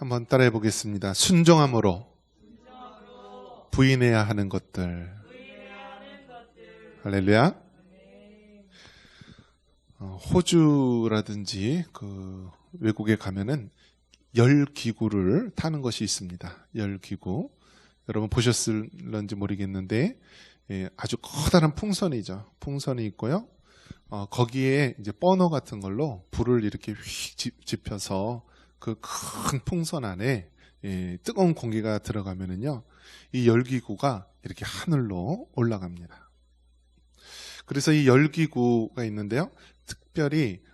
한번 따라해 보겠습니다. 순종함으로 부인해야 하는 것들. 할렐루야. 호주라든지 그 외국에 가면은 열기구를 타는 것이 있습니다. 열기구. 여러분 보셨을런지 모르겠는데 아주 커다란 풍선이죠. 풍선이 있고요. 거기에 이제 버너 같은 걸로 불을 이렇게 휙 지펴서 그 큰 풍선 안에 뜨거운 공기가 들어가면은요, 이 열기구가 이렇게 하늘로 올라갑니다. 그래서 이 열기구가 있는데요, 특별히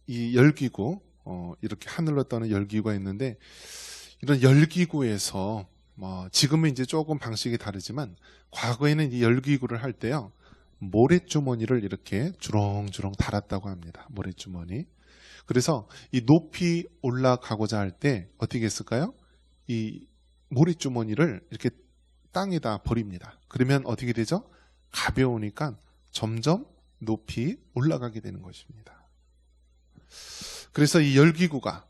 이 열기구 이렇게 하늘로 떠는 열기구가 있는데, 이런 열기구에서 지금은 이제 조금 방식이 다르지만 과거에는 이 열기구를 할 때요, 모래주머니를 이렇게 주렁주렁 달았다고 합니다. 모래주머니. 그래서 이 높이 올라가고자 할 때 어떻게 했을까요? 이 모래주머니를 이렇게 땅에다 버립니다. 그러면 어떻게 되죠? 가벼우니까 점점 높이 올라가게 되는 것입니다. 그래서 이 열기구가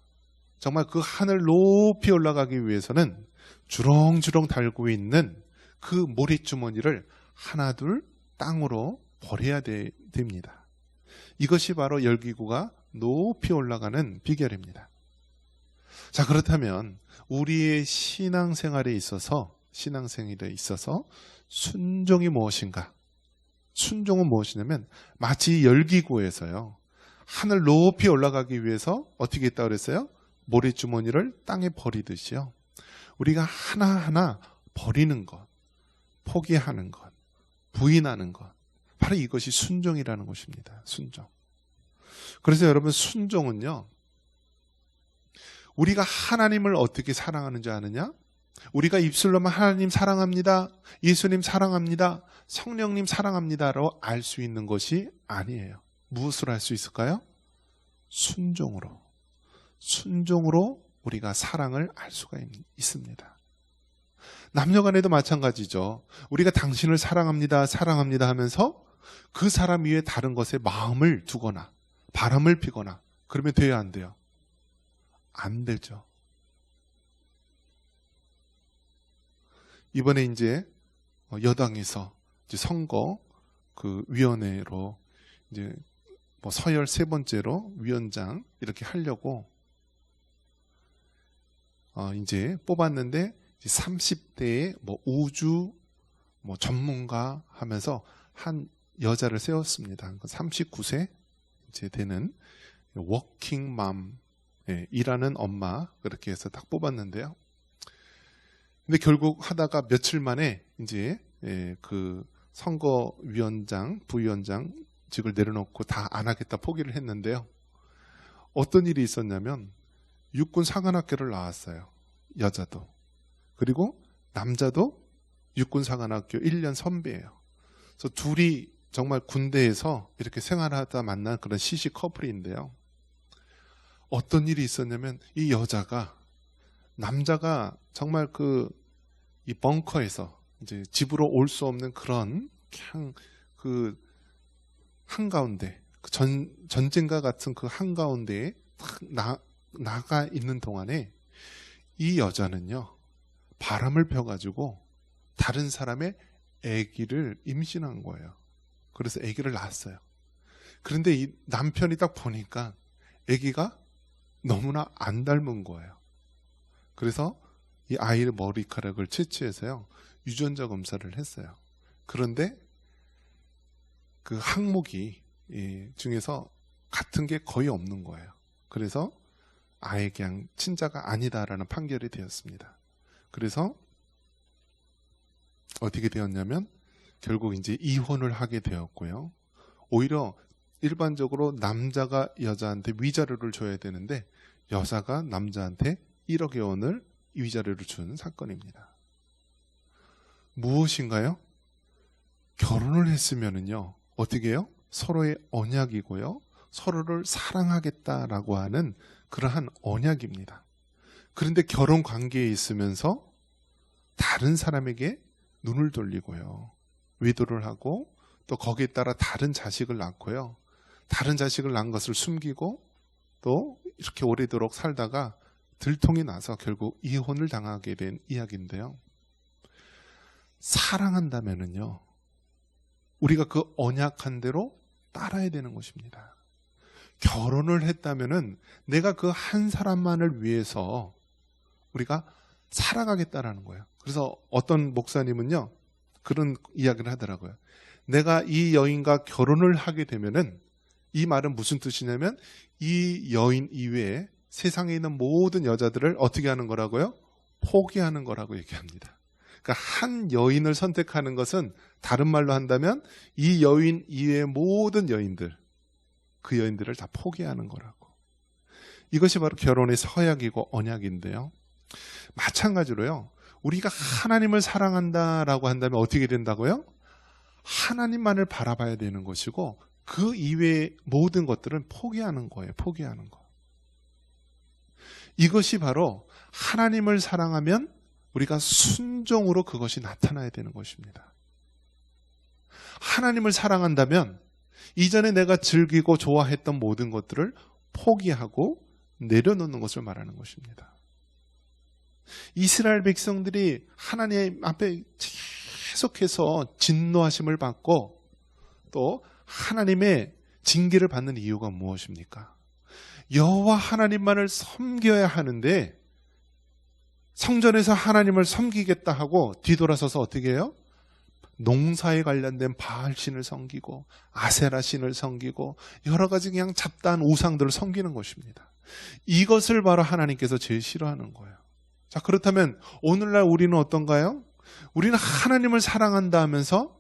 정말 그 하늘 높이 올라가기 위해서는 주렁주렁 달고 있는 그 모래주머니를 하나둘 땅으로 버려야 됩니다. 이것이 바로 열기구가 높이 올라가는 비결입니다. 자, 그렇다면 우리의 신앙생활에 있어서 순종이 무엇인가? 순종은 무엇이냐면 마치 열기구에서요, 하늘 높이 올라가기 위해서 어떻게 했다고 그랬어요? 모래주머니를 땅에 버리듯이요, 우리가 하나하나 버리는 것, 포기하는 것, 부인하는 것, 바로 이것이 순종이라는 것입니다. 순종. 그래서 여러분, 순종은요, 우리가 하나님을 어떻게 사랑하는지 아느냐? 우리가 입술로만 하나님 사랑합니다, 예수님 사랑합니다, 성령님 사랑합니다로 알 수 있는 것이 아니에요. 무엇으로 할 수 있을까요? 순종으로. 순종으로 우리가 사랑을 알 수가 있습니다. 남녀간에도 마찬가지죠. 우리가 당신을 사랑합니다, 사랑합니다 하면서 그 사람 위에 다른 것에 마음을 두거나 바람을 피거나 그러면 돼야 안 돼요? 안 되죠. 이번에 이제 여당에서 이제 선거 그 위원회로 이제 서열 세 번째로 위원장 이렇게 하려고 이제 뽑았는데, 30대의 우주 전문가 하면서 한 여자를 세웠습니다. 39세 이제 되는 워킹맘, 일하는 엄마, 그렇게 해서 딱 뽑았는데요. 근데 결국 하다가 며칠 만에 이제 그 선거위원장, 부위원장직을 내려놓고 다 안 하겠다 포기를 했는데요. 어떤 일이 있었냐면 육군 사관학교를 나왔어요. 여자도. 그리고 남자도 육군 사관학교 1년 선배예요. 그래서 둘이 정말 군대에서 이렇게 생활하다 만난 그런 시시 커플인데요. 어떤 일이 있었냐면 이 여자가, 남자가 정말 이 벙커에서 이제 집으로 올 수 없는 그런 그냥 그 한가운데, 전쟁과 같은 그 한가운데에 나가 있는 동안에 이 여자는요, 바람을 펴가지고 다른 사람의 아기를 임신한 거예요. 그래서 아기를 낳았어요. 그런데 이 남편이 딱 보니까 아기가 너무나 안 닮은 거예요. 그래서 이 아이의 머리카락을 채취해서요, 유전자 검사를 했어요. 그런데 그 항목이 중에서 같은 게 거의 없는 거예요. 그래서 아예 그냥 친자가 아니다라는 판결이 되었습니다. 그래서 어떻게 되었냐면 결국 이제 이혼을 하게 되었고요. 오히려 일반적으로 남자가 여자한테 위자료를 줘야 되는데 여자가 남자한테 1억의 원을 위자료를 준 사건입니다. 무엇인가요? 결혼을 했으면은요, 어떻게 해요? 서로의 언약이고요, 서로를 사랑하겠다라고 하는 그러한 언약입니다. 그런데 결혼 관계에 있으면서 다른 사람에게 눈을 돌리고요, 외도를 하고 또 거기에 따라 다른 자식을 낳고요, 다른 자식을 낳은 것을 숨기고 또 이렇게 오래도록 살다가 들통이 나서 결국 이혼을 당하게 된 이야기인데요. 사랑한다면은요, 우리가 그 언약한 대로 따라야 되는 것입니다. 결혼을 했다면은 내가 그 한 사람만을 위해서 우리가 살아가겠다라는 거예요. 그래서 어떤 목사님은요, 그런 이야기를 하더라고요. 내가 이 여인과 결혼을 하게 되면은, 이 말은 무슨 뜻이냐면 이 여인 이외에 세상에 있는 모든 여자들을 어떻게 하는 거라고요? 포기하는 거라고 얘기합니다. 그러니까 한 여인을 선택하는 것은 다른 말로 한다면 이 여인 이외의 모든 여인들, 그 여인들을 다 포기하는 거라고. 이것이 바로 결혼의 서약이고 언약인데요. 마찬가지로요, 우리가 하나님을 사랑한다라고 한다면 어떻게 된다고요? 하나님만을 바라봐야 되는 것이고 그 이외의 모든 것들은 포기하는 거예요. 포기하는 거. 이것이 바로 하나님을 사랑하면 우리가 순종으로 그것이 나타나야 되는 것입니다. 하나님을 사랑한다면 이전에 내가 즐기고 좋아했던 모든 것들을 포기하고 내려놓는 것을 말하는 것입니다. 이스라엘 백성들이 하나님 앞에 계속해서 진노하심을 받고 또 하나님의 징계를 받는 이유가 무엇입니까? 여호와 하나님만을 섬겨야 하는데 성전에서 하나님을 섬기겠다 하고 뒤돌아서서 어떻게 해요? 농사에 관련된 바알 신을 섬기고 아세라 신을 섬기고 여러 가지 그냥 잡다한 우상들을 섬기는 것입니다. 이것을 바로 하나님께서 제일 싫어하는 거예요. 자, 그렇다면 오늘날 우리는 어떤가요? 우리는 하나님을 사랑한다 하면서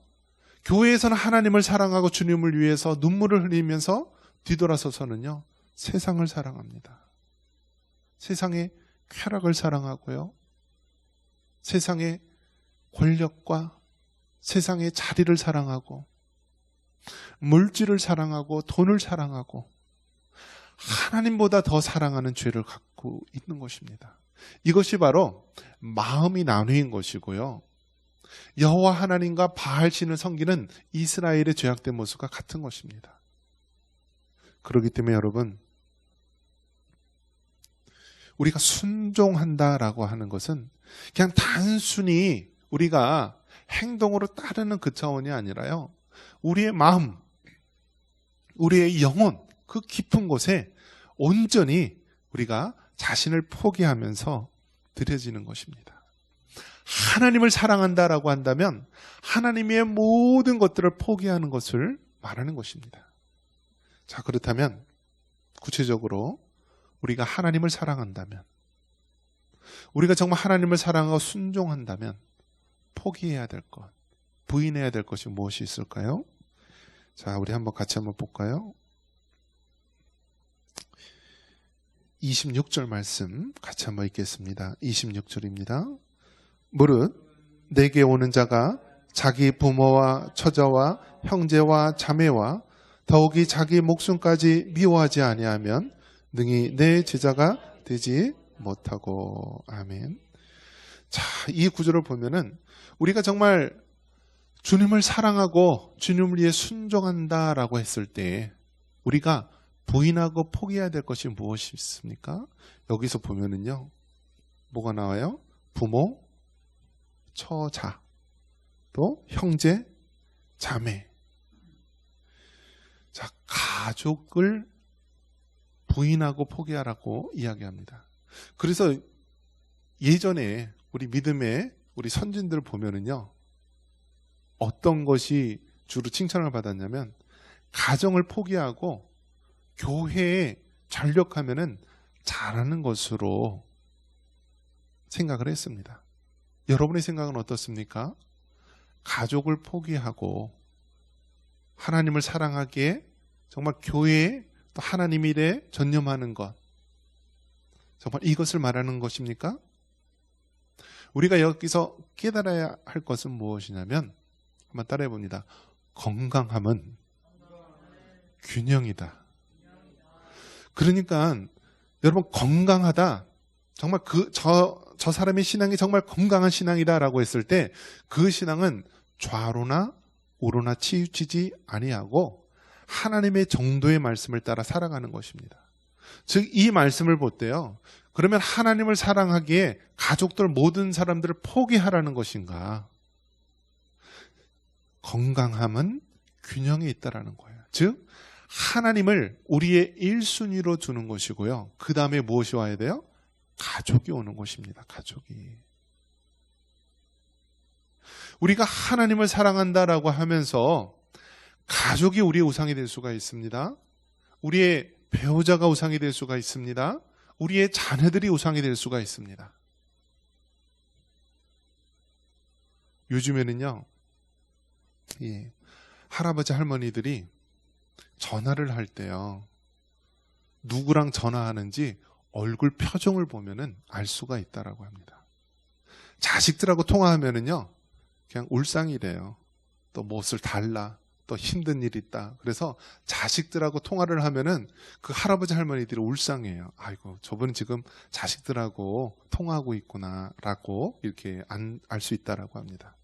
교회에서는 하나님을 사랑하고 주님을 위해서 눈물을 흘리면서 뒤돌아서서는요, 세상을 사랑합니다. 세상의 쾌락을 사랑하고요, 세상의 권력과 세상의 자리를 사랑하고 물질을 사랑하고 돈을 사랑하고 하나님보다 더 사랑하는 죄를 갖고 있는 것입니다. 이것이 바로 마음이 나누인 것이고요, 여호와 하나님과 바알 신을 섬기는 이스라엘의 죄악된 모습과 같은 것입니다. 그렇기 때문에 여러분, 우리가 순종한다라고 하는 것은 그냥 단순히 우리가 행동으로 따르는 그 차원이 아니라요, 우리의 마음, 우리의 영혼, 그 깊은 곳에 온전히 우리가 자신을 포기하면서 드려지는 것입니다. 하나님을 사랑한다라고 한다면 하나님의 모든 것들을 포기하는 것을 말하는 것입니다. 자, 그렇다면 구체적으로 우리가 하나님을 사랑한다면, 우리가 정말 하나님을 사랑하고 순종한다면 포기해야 될 것, 부인해야 될 것이 무엇이 있을까요? 자, 우리 같이 한번 볼까요? 26절 말씀 같이 한번 읽겠습니다. 26절입니다. 무릇 내게 오는 자가 자기 부모와 처자와 형제와 자매와 더욱이 자기 목숨까지 미워하지 아니하면 능히 내 제자가 되지 못하고. 아멘. 자, 이 구절을 보면은 우리가 정말 주님을 사랑하고 주님을 위해 순종한다라고 했을 때 우리가 부인하고 포기해야 될 것이 무엇이 있습니까? 여기서 보면은요, 뭐가 나와요? 부모, 처자, 또 형제, 자매. 자, 가족을 부인하고 포기하라고 이야기합니다. 그래서 예전에 우리 믿음의 우리 선진들 보면은요, 어떤 것이 주로 칭찬을 받았냐면 가정을 포기하고 교회에 전력하면은 잘하는 것으로 생각을 했습니다. 여러분의 생각은 어떻습니까? 가족을 포기하고 하나님을 사랑하기에 정말 교회에 또 하나님 일에 전념하는 것, 정말 이것을 말하는 것입니까? 우리가 여기서 깨달아야 할 것은 무엇이냐면, 한번 따라해 봅니다. 건강함은 균형이다. 그러니까 여러분, 건강하다, 정말 저 사람의 신앙이 정말 건강한 신앙이다라고 했을 때 그 신앙은 좌로나 우로나 치우치지 아니하고 하나님의 정도의 말씀을 따라 살아가는 것입니다. 즉 이 말씀을 볼 때요, 그러면 하나님을 사랑하기에 가족들 모든 사람들을 포기하라는 것인가? 건강함은 균형에 있다라는 거예요. 즉 하나님을 우리의 1순위로 두는 것이고요. 그 다음에 무엇이 와야 돼요? 가족이 오는 것입니다. 가족이. 우리가 하나님을 사랑한다라고 하면서 가족이 우리의 우상이 될 수가 있습니다. 우리의 배우자가 우상이 될 수가 있습니다. 우리의 자녀들이 우상이 될 수가 있습니다. 요즘에는요, 할아버지 할머니들이 전화를 할 때요, 누구랑 전화하는지 얼굴 표정을 보면은 알 수가 있다라고 합니다. 자식들하고 통화하면은요, 그냥 울상이래요. 또 무엇을 달라, 또 힘든 일 있다. 그래서 자식들하고 통화를 하면은 그 할아버지 할머니들이 울상해요. 아이고, 저분은 지금 자식들하고 통화하고 있구나라고 이렇게 알 수 있다라고 합니다.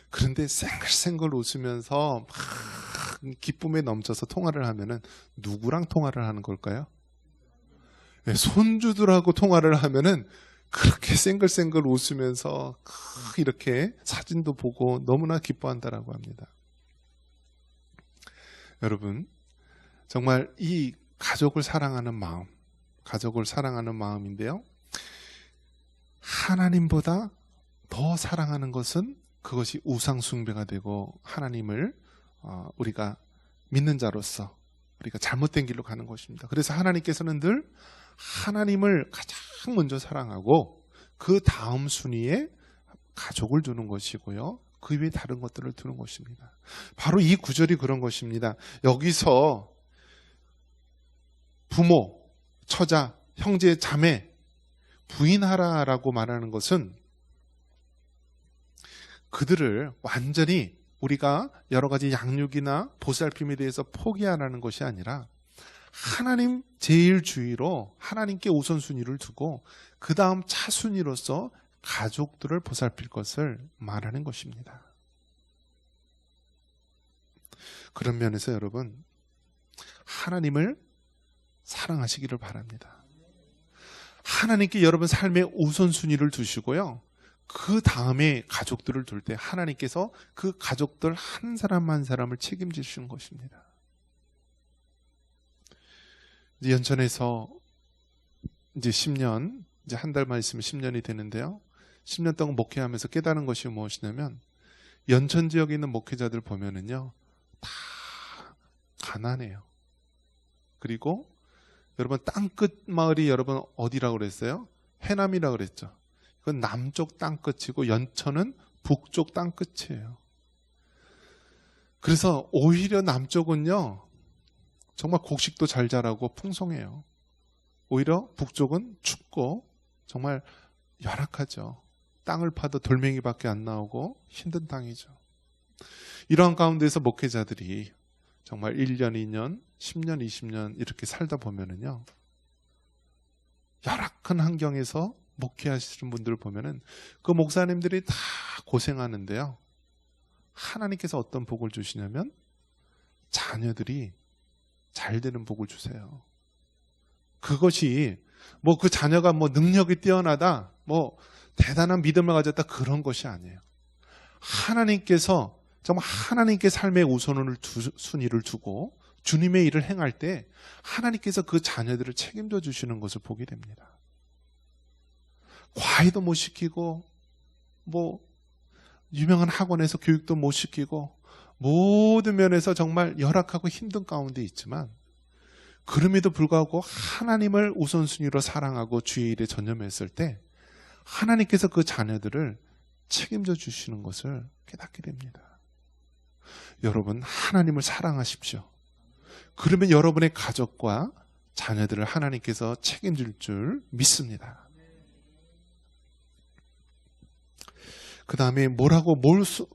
그런데 생글생글 웃으면서 막 기쁨에 넘쳐서 통화를 하면은 누구랑 통화를 하는 걸까요? 네, 손주들하고 통화를 하면은 그렇게 생글생글 웃으면서 이렇게 사진도 보고 너무나 기뻐한다라고 합니다. 여러분, 정말 이 가족을 사랑하는 마음, 가족을 사랑하는 마음인데요, 하나님보다 더 사랑하는 것은 그것이 우상숭배가 되고 하나님을 우리가 믿는 자로서 우리가 잘못된 길로 가는 것입니다. 그래서 하나님께서는 늘 하나님을 가장 먼저 사랑하고 그 다음 순위에 가족을 두는 것이고요, 그 위에 다른 것들을 두는 것입니다. 바로 이 구절이 그런 것입니다. 여기서 부모, 처자, 형제, 자매, 부인하라라고 말하는 것은 그들을 완전히 우리가 여러 가지 양육이나 보살핌에 대해서 포기하라는 것이 아니라 하나님 제일 주위로 하나님께 우선순위를 두고 그 다음 차순위로서 가족들을 보살필 것을 말하는 것입니다. 그런 면에서 여러분, 하나님을 사랑하시기를 바랍니다. 하나님께 여러분 삶의 우선순위를 두시고요, 그 다음에 가족들을 둘 때 하나님께서 그 가족들 한 사람 한 사람을 책임지시는 것입니다. 이제 연천에서 이제 10년, 이제 한 달만 있으면 10년이 되는데요, 10년 동안 목회하면서 깨달은 것이 무엇이냐면, 연천 지역에 있는 목회자들 보면은요, 다 가난해요. 그리고 여러분 땅끝 마을이 여러분 어디라고 그랬어요? 해남이라고 그랬죠. 그건 남쪽 땅끝이고 연천은 북쪽 땅끝이에요. 그래서 오히려 남쪽은요, 정말 곡식도 잘 자라고 풍성해요. 오히려 북쪽은 춥고 정말 열악하죠. 땅을 파도 돌멩이밖에 안 나오고 힘든 땅이죠. 이러한 가운데서 목회자들이 정말 1년, 2년, 10년, 20년 이렇게 살다 보면은요, 열악한 환경에서 목회하시는 분들을 보면은 그 목사님들이 다 고생하는데요, 하나님께서 어떤 복을 주시냐면 자녀들이 잘 되는 복을 주세요. 그것이 뭐 그 자녀가 뭐 능력이 뛰어나다, 뭐 대단한 믿음을 가졌다, 그런 것이 아니에요. 하나님께서 정말 하나님께 삶의 순위를 두고 주님의 일을 행할 때 하나님께서 그 자녀들을 책임져 주시는 것을 보게 됩니다. 과외도 못 시키고 뭐 유명한 학원에서 교육도 못 시키고 모든 면에서 정말 열악하고 힘든 가운데 있지만, 그럼에도 불구하고 하나님을 우선순위로 사랑하고 주의 일에 전념했을 때 하나님께서 그 자녀들을 책임져 주시는 것을 깨닫게 됩니다. 여러분, 하나님을 사랑하십시오. 그러면 여러분의 가족과 자녀들을 하나님께서 책임질 줄 믿습니다. 그 다음에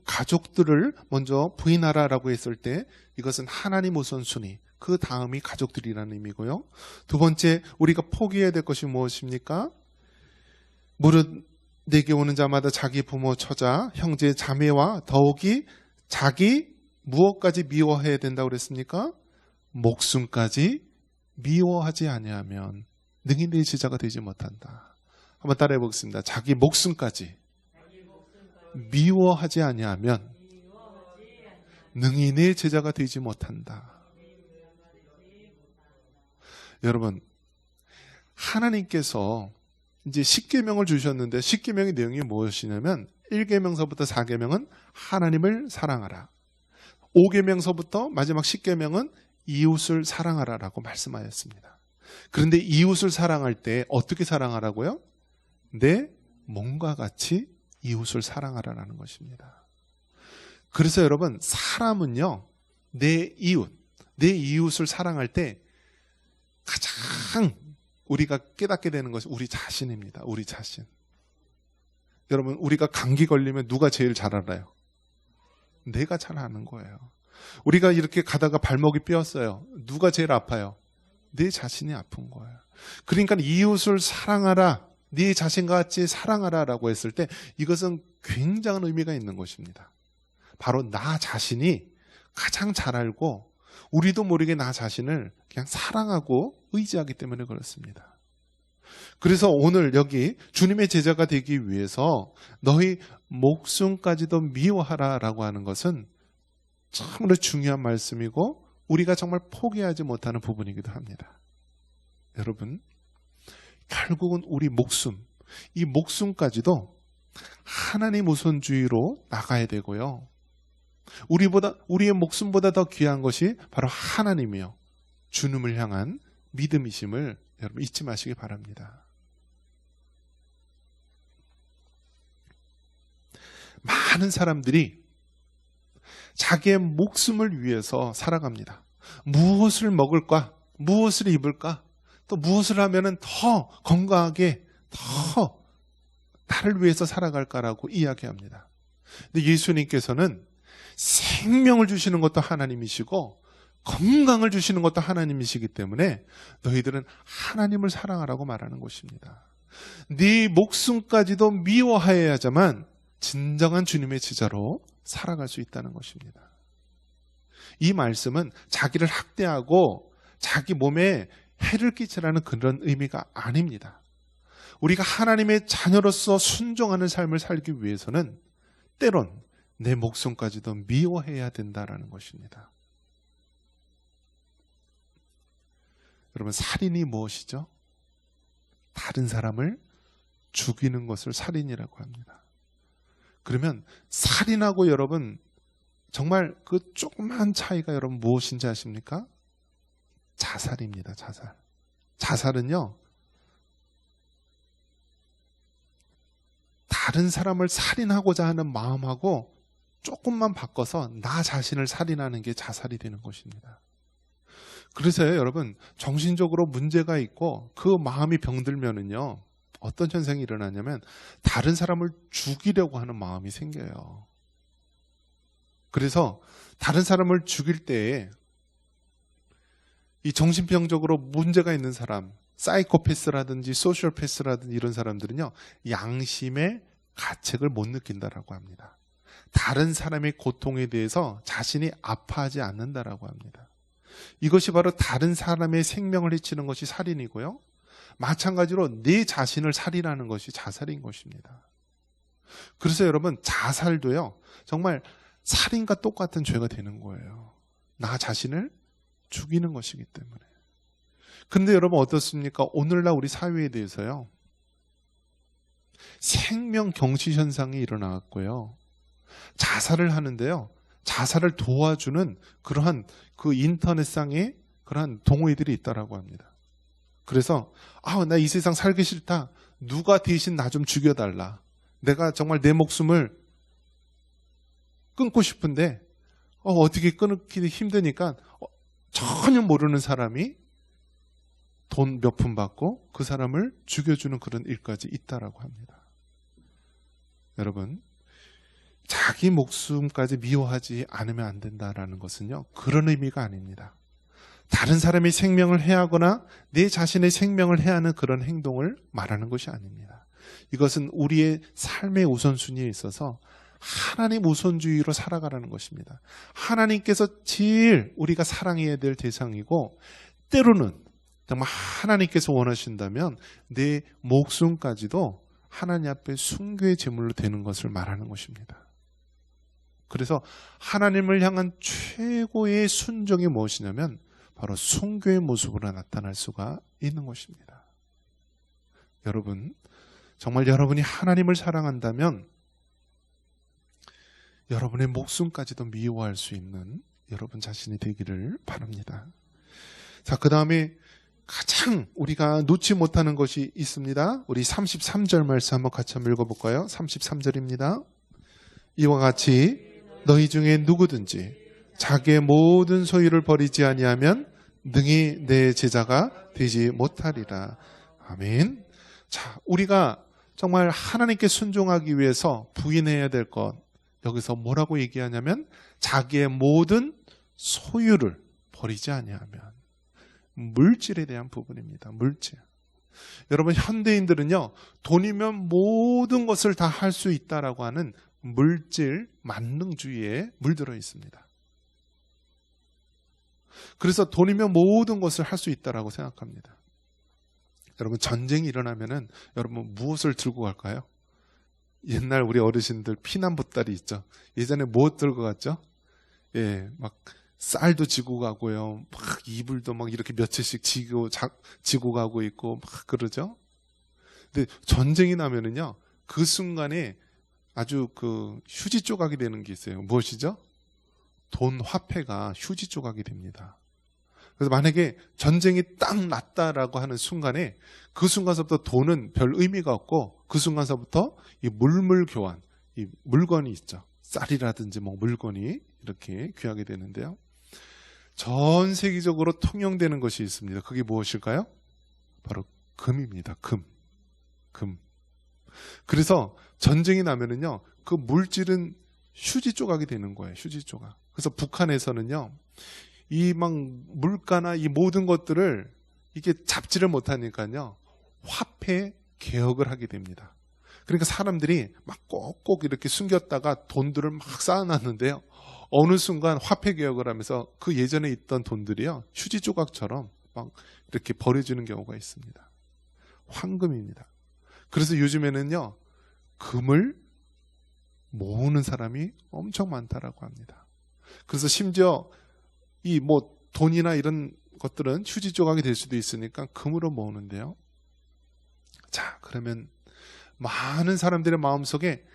가족들을 먼저 부인하라라고 했을 때 이것은 하나님 우선순위, 그 다음이 가족들이라는 의미고요. 두 번째, 우리가 포기해야 될 것이 무엇입니까? 무릇 내게 오는 자마다 자기 부모, 처자, 형제, 자매와 더욱이 자기 무엇까지 미워해야 된다고 그랬습니까? 목숨까지 미워하지 아니하면 능히 내 제자가 되지 못한다. 한번 따라해 보겠습니다. 자기 목숨까지 미워하지 아니하면 능히 내 제자가 되지 못한다. 여러분, 하나님께서 이제 10계명을 주셨는데 10계명의 내용이 무엇이냐면 1계명서부터 4계명은 하나님을 사랑하라. 5계명서부터 마지막 10계명은 이웃을 사랑하라라고 말씀하였습니다. 그런데 이웃을 사랑할 때 어떻게 사랑하라고요? 내 몸과 같이 이웃을 사랑하라라는 것입니다. 그래서 여러분, 사람은요, 내 이웃을 사랑할 때 가장 우리가 깨닫게 되는 것이 우리 자신입니다. 우리 자신. 여러분, 우리가 감기 걸리면 누가 제일 잘 알아요? 내가 잘 아는 거예요. 우리가 이렇게 가다가 발목이 삐었어요. 누가 제일 아파요? 내 자신이 아픈 거예요. 그러니까 이웃을 사랑하라, 네 자신과 같이 사랑하라 라고 했을 때 이것은 굉장한 의미가 있는 것입니다. 바로 나 자신이 가장 잘 알고 우리도 모르게 나 자신을 그냥 사랑하고 의지하기 때문에 그렇습니다. 그래서 오늘 여기 주님의 제자가 되기 위해서 너희 목숨까지도 미워하라 라고 하는 것은 참으로 중요한 말씀이고 우리가 정말 포기하지 못하는 부분이기도 합니다. 여러분, 결국은 우리 목숨, 이 목숨까지도 하나님 우선주의로 나가야 되고요. 우리의 목숨보다 더 귀한 것이 바로 하나님이요, 주님을 향한 믿음이심을 여러분 잊지 마시기 바랍니다. 많은 사람들이 자기의 목숨을 위해서 살아갑니다. 무엇을 먹을까? 무엇을 입을까? 또 무엇을 하면 더 건강하게 더 나를 위해서 살아갈까라고 이야기합니다. 근데 예수님께서는 생명을 주시는 것도 하나님이시고 건강을 주시는 것도 하나님이시기 때문에 너희들은 하나님을 사랑하라고 말하는 것입니다. 네 목숨까지도 미워하여야지만 진정한 주님의 제자로 살아갈 수 있다는 것입니다. 이 말씀은 자기를 학대하고 자기 몸에 해를 끼치라는 그런 의미가 아닙니다. 우리가 하나님의 자녀로서 순종하는 삶을 살기 위해서는 때론 내 목숨까지도 미워해야 된다는 것입니다. 여러분, 살인이 무엇이죠? 다른 사람을 죽이는 것을 살인이라고 합니다. 그러면 살인하고 여러분 정말 그 조그만 차이가 여러분 무엇인지 아십니까? 자살입니다. 자살. 자살은요, 다른 사람을 살인하고자 하는 마음하고 조금만 바꿔서 나 자신을 살인하는 게 자살이 되는 것입니다. 그래서요, 여러분, 정신적으로 문제가 있고 그 마음이 병들면은요, 어떤 현상이 일어나냐면 다른 사람을 죽이려고 하는 마음이 생겨요. 그래서 다른 사람을 죽일 때에 이 정신병적으로 문제가 있는 사람, 사이코패스라든지 소시오패스라든지 이런 사람들은요, 양심의 가책을 못 느낀다라고 합니다. 다른 사람의 고통에 대해서 자신이 아파하지 않는다라고 합니다. 이것이 바로 다른 사람의 생명을 해치는 것이 살인이고요, 마찬가지로 내 자신을 살인하는 것이 자살인 것입니다. 그래서 여러분, 자살도요, 정말 살인과 똑같은 죄가 되는 거예요. 나 자신을 죽이는 것이기 때문에. 근데 여러분 어떻습니까? 오늘날 우리 사회에 대해서요, 생명 경시 현상이 일어나왔고요, 자살을 하는데요, 자살을 도와주는 그러한 그 인터넷상의 그러한 동호회들이 있다라고 합니다. 그래서 나 이 세상 살기 싫다, 누가 대신 나 좀 죽여달라, 내가 정말 내 목숨을 끊고 싶은데 어떻게 끊기 힘드니까 전혀 모르는 사람이 돈 몇 푼 받고 그 사람을 죽여주는 그런 일까지 있다라고 합니다. 여러분, 자기 목숨까지 미워하지 않으면 안 된다라는 것은요, 그런 의미가 아닙니다. 다른 사람의 생명을 해하거나 내 자신의 생명을 해하는 그런 행동을 말하는 것이 아닙니다. 이것은 우리의 삶의 우선순위에 있어서 하나님 우선주의로 살아가라는 것입니다. 하나님께서 제일 우리가 사랑해야 될 대상이고, 때로는 정말 하나님께서 원하신다면 내 목숨까지도 하나님 앞에 순교의 제물로 되는 것을 말하는 것입니다. 그래서 하나님을 향한 최고의 순종이 무엇이냐면 바로 순교의 모습으로 나타날 수가 있는 것입니다. 여러분, 정말 여러분이 하나님을 사랑한다면 여러분의 목숨까지도 미워할 수 있는 여러분 자신이 되기를 바랍니다. 자, 그 다음에 가장 우리가 놓지 못하는 것이 있습니다. 우리 33절 말씀 한번 같이 한번 읽어볼까요? 33절입니다. 이와 같이 너희 중에 누구든지 자기의 모든 소유를 버리지 아니하면 능히 내 제자가 되지 못하리라. 아멘. 자, 우리가 정말 하나님께 순종하기 위해서 부인해야 될 것, 여기서 뭐라고 얘기하냐면 자기의 모든 소유를 버리지 아니하면, 물질에 대한 부분입니다. 물질. 여러분, 현대인들은요, 돈이면 모든 것을 다 할 수 있다라고 하는 물질 만능주의에 물들어 있습니다. 그래서 돈이면 모든 것을 할 수 있다라고 생각합니다. 여러분, 전쟁이 일어나면은 여러분 무엇을 들고 갈까요? 옛날 우리 어르신들 피난 보따리 있죠. 예전에 무엇 들고 갔죠? 예, 막 쌀도 지고 가고요. 막 이불도 막 이렇게 며칠씩 지고 가고 있고 막 그러죠. 근데 전쟁이 나면은요, 그 순간에 아주 그 휴지 조각이 되는 게 있어요. 무엇이죠? 돈 화폐가 휴지 조각이 됩니다. 그래서 만약에 전쟁이 딱 났다라고 하는 순간에 그 순간서부터 돈은 별 의미가 없고 그 순간서부터 이 물물 교환, 이 물건이 있죠. 쌀이라든지 뭐 물건이 이렇게 귀하게 되는데요. 전 세계적으로 통용되는 것이 있습니다. 그게 무엇일까요? 바로 금입니다. 금. 그래서 전쟁이 나면은요, 그 물질은 휴지 조각이 되는 거예요. 휴지 조각. 그래서 북한에서는요, 이 막 물가나 이 모든 것들을 이게 잡지를 못하니까요, 화폐 개혁을 하게 됩니다. 그러니까 사람들이 막 꼭꼭 이렇게 숨겼다가 돈들을 막 쌓아놨는데요, 어느 순간 화폐 개혁을 하면서 그 예전에 있던 돈들이요, 휴지 조각처럼 막 이렇게 버려지는 경우가 있습니다. 황금입니다. 그래서 요즘에는요, 금을 모으는 사람이 엄청 많다라고 합니다. 그래서 심지어 이 뭐 돈이나 이런 것들은 휴지 조각이 될 수도 있으니까 금으로 모으는데요. 자, 그러면 많은 사람들의 마음속에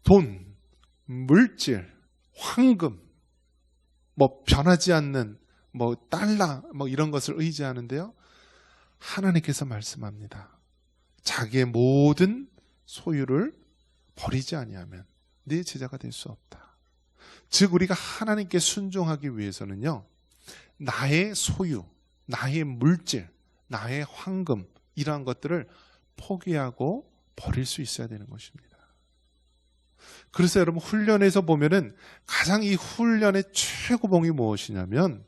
돈, 물질, 황금, 뭐 변하지 않는 뭐 달러, 뭐 이런 것을 의지하는데요. 하나님께서 말씀합니다. 자기의 모든 소유를 버리지 아니하면 네 제자가 될 수 없다. 즉, 우리가 하나님께 순종하기 위해서는요, 나의 소유, 나의 물질, 나의 황금, 이러한 것들을 포기하고 버릴 수 있어야 되는 것입니다. 그래서 여러분, 훈련에서 보면은 가장 이 훈련의 최고봉이 무엇이냐면,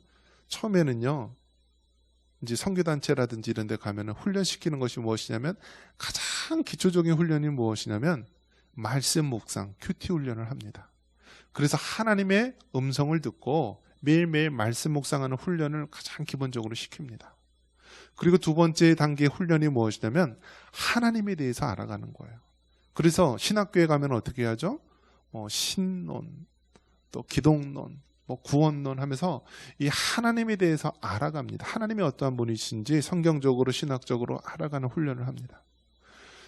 처음에는요, 이제 선교단체라든지 이런 데 가면은 훈련시키는 것이 무엇이냐면, 가장 기초적인 훈련이 무엇이냐면 말씀 묵상, 큐티 훈련을 합니다. 그래서 하나님의 음성을 듣고 매일매일 말씀 묵상하는 훈련을 가장 기본적으로 시킵니다. 그리고 두 번째 단계의 훈련이 무엇이냐면 하나님에 대해서 알아가는 거예요. 그래서 신학교에 가면 어떻게 하죠? 신론, 또 기독론, 뭐 구원론 하면서 이 하나님에 대해서 알아갑니다. 하나님이 어떠한 분이신지 성경적으로 신학적으로 알아가는 훈련을 합니다.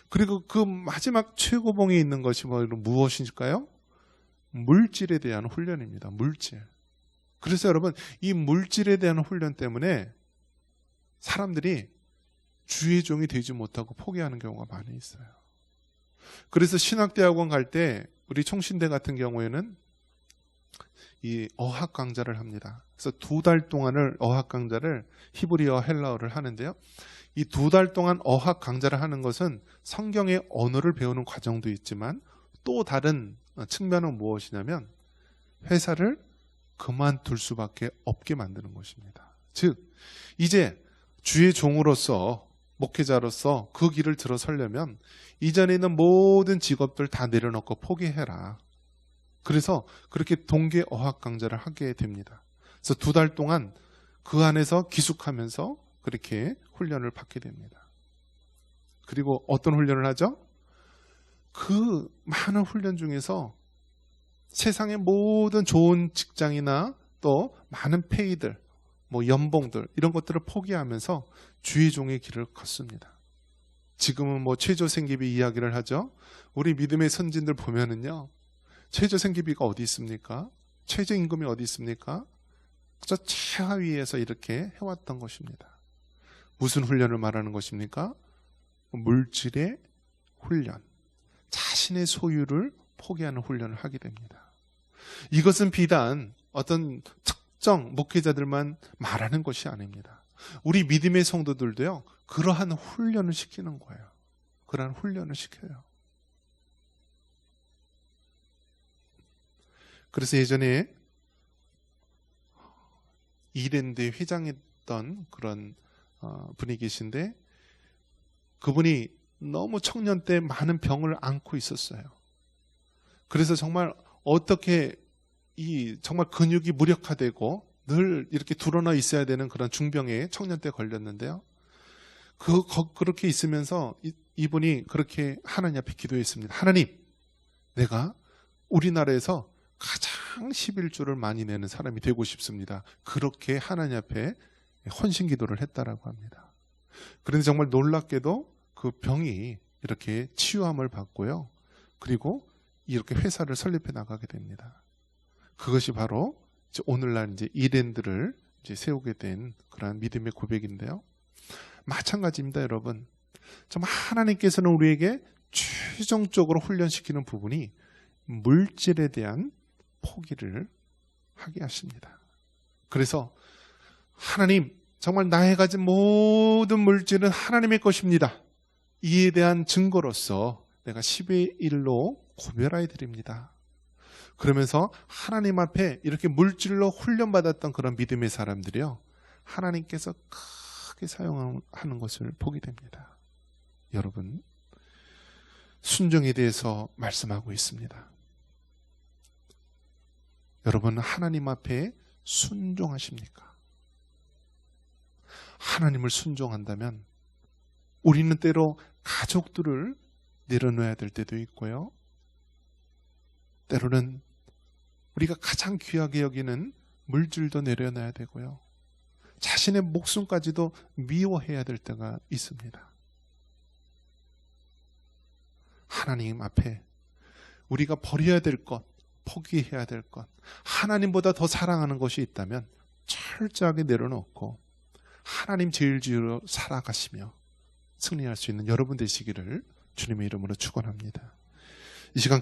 그리고 그 마지막 최고봉에 있는 것이 무엇일까요? 물질에 대한 훈련입니다. 물질. 그래서 여러분, 이 물질에 대한 훈련 때문에 사람들이 주의 종이 되지 못하고 포기하는 경우가 많이 있어요. 그래서 신학대학원 갈 때 우리 총신대 같은 경우에는 이 어학 강좌를 합니다. 그래서 2달 동안을 어학 강좌를 히브리어, 헬라어를 하는데요. 이 2달 동안 어학 강좌를 하는 것은 성경의 언어를 배우는 과정도 있지만 또 다른 측면은 무엇이냐면 회사를 그만둘 수밖에 없게 만드는 것입니다. 즉, 이제 주의 종으로서, 목회자로서 그 길을 들어서려면 이전에 있는 모든 직업들 다 내려놓고 포기해라. 그래서 그렇게 동계 어학 강좌를 하게 됩니다. 그래서 2달 동안 그 안에서 기숙하면서 그렇게 훈련을 받게 됩니다. 그리고 어떤 훈련을 하죠? 그 많은 훈련 중에서 세상의 모든 좋은 직장이나 또 많은 페이들, 연봉들 이런 것들을 포기하면서 주의 종의 길을 걷습니다. 지금은 최저생계비 이야기를 하죠. 우리 믿음의 선진들 보면은요, 최저생계비가 어디 있습니까? 최저임금이 어디 있습니까? 저 최하위에서 이렇게 해왔던 것입니다. 무슨 훈련을 말하는 것입니까? 물질의 훈련, 자신의 소유를 포기하는 훈련을 하게 됩니다. 이것은 비단 어떤 특정 목회자들만 말하는 것이 아닙니다. 우리 믿음의 성도들도요, 그러한 훈련을 시키는 거예요. 그러한 훈련을 시켜요. 그래서 예전에 이랜드 회장했던 그런 분이 계신데, 그분이 너무 청년 때 많은 병을 안고 있었어요. 그래서 정말 어떻게 정말 근육이 무력화되고 늘 이렇게 드러나 있어야 되는 그런 중병에 청년 때 걸렸는데요. 그렇게 있으면서 이분이 그렇게 하나님 앞에 기도했습니다. 하나님, 내가 우리나라에서 가장 11조를 많이 내는 사람이 되고 싶습니다. 그렇게 하나님 앞에 헌신 기도를 했다라고 합니다. 그런데 정말 놀랍게도 그 병이 이렇게 치유함을 받고요. 그리고 이렇게 회사를 설립해 나가게 됩니다. 그것이 바로 오늘날 이랜드를 세우게 된 그러한 믿음의 고백인데요. 마찬가지입니다, 여러분. 정말 하나님께서는 우리에게 최종적으로 훈련시키는 부분이 물질에 대한 포기를 하게 하십니다. 그래서 하나님, 정말 나의 가진 모든 물질은 하나님의 것입니다. 이에 대한 증거로서 내가 10의 1로 고별하여 드립니다. 그러면서 하나님 앞에 이렇게 물질로 훈련받았던 그런 믿음의 사람들이요, 하나님께서 크게 사용하는 것을 보게 됩니다. 여러분, 순종에 대해서 말씀하고 있습니다. 여러분, 하나님 앞에 순종하십니까? 하나님을 순종한다면 우리는 때로 가족들을 내려놓아야 될 때도 있고요, 때로는 우리가 가장 귀하게 여기는 물질도 내려놔야 되고요, 자신의 목숨까지도 미워해야 될 때가 있습니다. 하나님 앞에 우리가 버려야 될 것, 포기해야 될 것, 하나님보다 더 사랑하는 것이 있다면 철저하게 내려놓고 하나님 제일주의로 살아가시며 승리할 수 있는 여러분 되시기를 주님의 이름으로 축원합니다. 이 시간